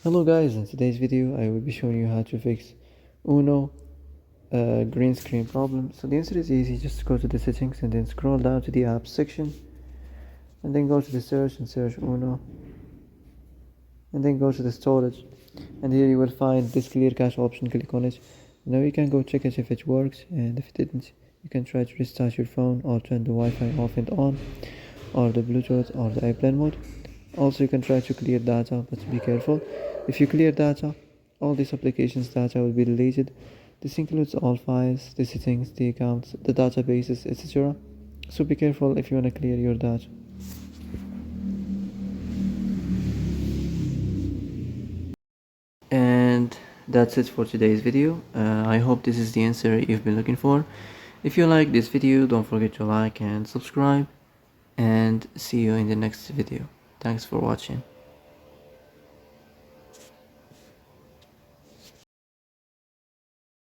Hello guys, in today's video I will be showing you how to fix Uno green screen problem. So the answer is easy, just go to the settings and then scroll down to the apps section and then go to the search and search Uno and then go to the storage, and here you will find this clear cache option. Click on it. Now you can go check it if it works, and if it didn't you can try to restart your phone or turn the Wi-Fi off and on, or the Bluetooth or the airplane mode. Also you can try to clear data, but be careful. If you clear data, all these applications data will be deleted. This includes all files, the settings, the accounts, the databases, etc. So be careful if you want to clear your data. And that's it for today's video. I hope this is the answer you've been looking for. If you like this video, don't forget to like and subscribe, and see you in the next video. Thanks for watching.